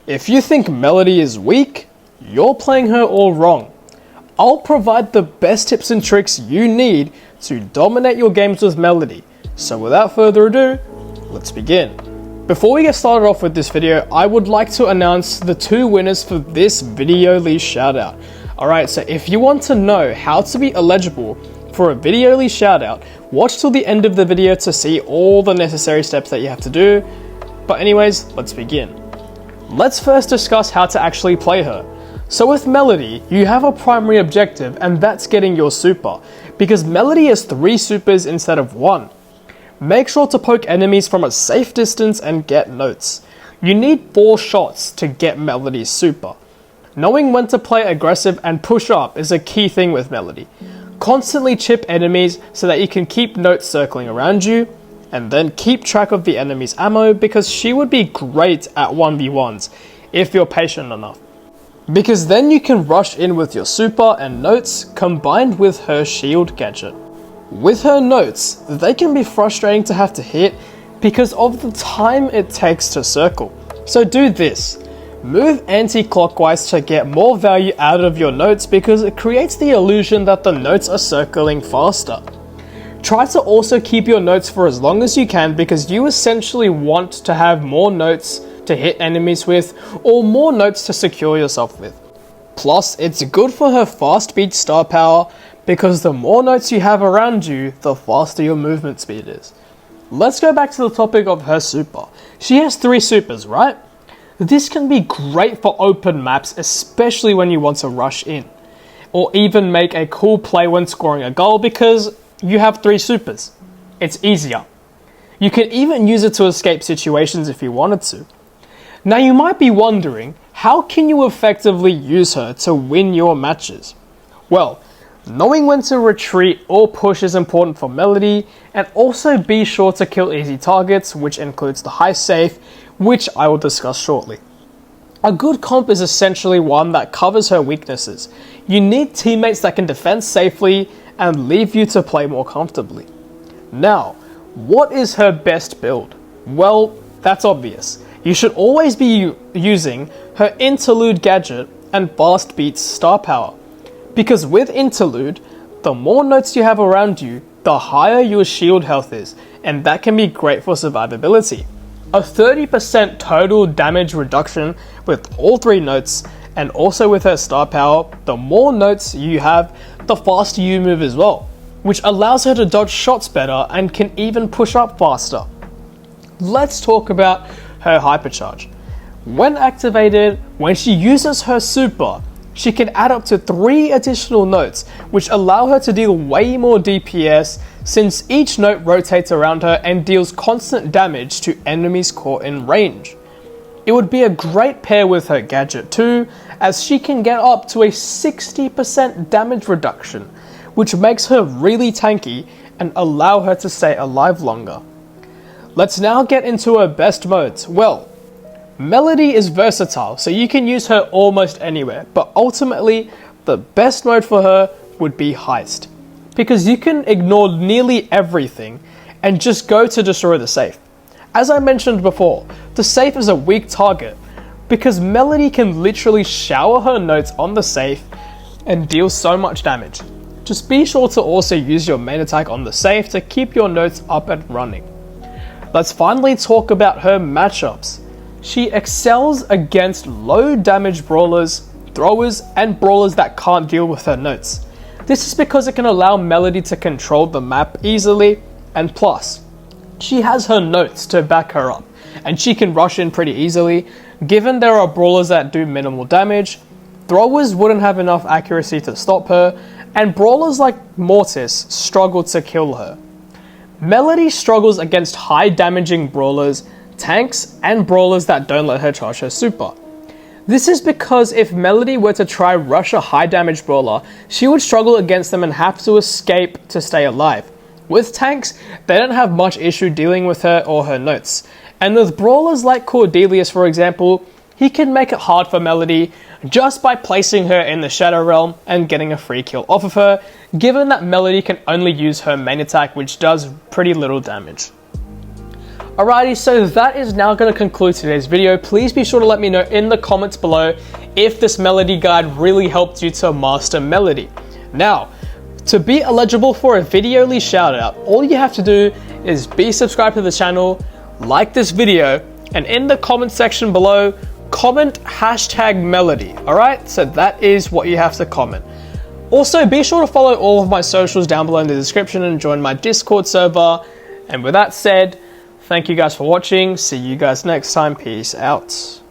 If you think Melodie is weak, you're playing her all wrong. I'll provide the best tips and tricks you need to dominate your games with Melodie. So without further ado, let's begin. Before we get started off with this video, I would like to announce the two winners for this video lead shoutout. Alright, so if you want to know how to be eligible for a video lead shoutout, watch till the end of the video to see all the necessary steps that you have to do. But anyways, let's begin. Let's first discuss how to actually play her. So with Melodie, you have a primary objective, and that's getting your super, because Melodie has 3 supers instead of 1. Make sure to poke enemies from a safe distance and get notes. You need 4 shots to get Melodie's super. Knowing when to play aggressive and push up is a key thing with Melodie. Constantly chip enemies so that you can keep notes circling around you, and then keep track of the enemy's ammo, because she would be great at 1v1s if you're patient enough. Because then you can rush in with your super and notes combined with her shield gadget. With her notes, they can be frustrating to have to hit because of the time it takes to circle. So do this. Move anti-clockwise to get more value out of your notes, because it creates the illusion that the notes are circling faster. Try to also keep your notes for as long as you can, because you essentially want to have more notes to hit enemies with, or more notes to secure yourself with. Plus, it's good for her fast beat star power, because the more notes you have around you, the faster your movement speed is. Let's go back to the topic of her super. She has 3 supers, right? This can be great for open maps, especially when you want to rush in, or even make a cool play when scoring a goal, because you have 3 supers. It's easier. You can even use it to escape situations if you wanted to. Now you might be wondering, how can you effectively use her to win your matches? Well, knowing when to retreat or push is important for Melodie, and also be sure to kill easy targets, which includes the high safe, which I will discuss shortly. A good comp is essentially one that covers her weaknesses. You need teammates that can defend safely and leave you to play more comfortably. Now, what is her best build? Well, that's obvious. You should always be using her interlude gadget and fast beats star power, because with interlude, the more notes you have around you, the higher your shield health is, and that can be great for survivability. A 30% total damage reduction with all 3 notes, and also with her star power, the more notes you have, the faster you move as well, which allows her to dodge shots better and can even push up faster. Let's talk about her Hypercharge. When activated, when she uses her super, she can add up to 3 additional notes, which allow her to deal way more DPS, since each note rotates around her and deals constant damage to enemies caught in range. It would be a great pair with her gadget too, as she can get up to a 60% damage reduction, which makes her really tanky and allow her to stay alive longer. Let's now get into her best modes. Well, Melodie is versatile, so you can use her almost anywhere, but ultimately, the best mode for her would be Heist, because you can ignore nearly everything and just go to destroy the safe. As I mentioned before, the safe is a weak target, because Melodie can literally shower her notes on the safe and deal so much damage. Just be sure to also use your main attack on the safe to keep your notes up and running. Let's finally talk about her matchups. She excels against low damage brawlers, throwers, and brawlers that can't deal with her notes. This is because it can allow Melodie to control the map easily, and plus, she has her notes to back her up, and she can rush in pretty easily. Given there are brawlers that do minimal damage, throwers wouldn't have enough accuracy to stop her, and brawlers like Mortis struggle to kill her. Melodie struggles against high damaging brawlers, tanks, and brawlers that don't let her charge her super. This is because if Melodie were to try rush a high damage brawler, she would struggle against them and have to escape to stay alive. With tanks, they don't have much issue dealing with her or her notes. And with brawlers like Cordelius, for example, he can make it hard for Melodie just by placing her in the Shadow Realm and getting a free kill off of her, given that Melodie can only use her main attack, which does pretty little damage. Alrighty, so that is now going to conclude today's video. Please be sure to let me know in the comments below if this melody guide really helped you to master Melodie. Now, to be eligible for a Videoly shoutout, all you have to do is be subscribed to the channel, like this video, and in the comment section below, comment #Melodie. Alright, so that is what you have to comment. Also, be sure to follow all of my socials down below in the description and join my Discord server. And with that said, thank you guys for watching. See you guys next time. Peace out.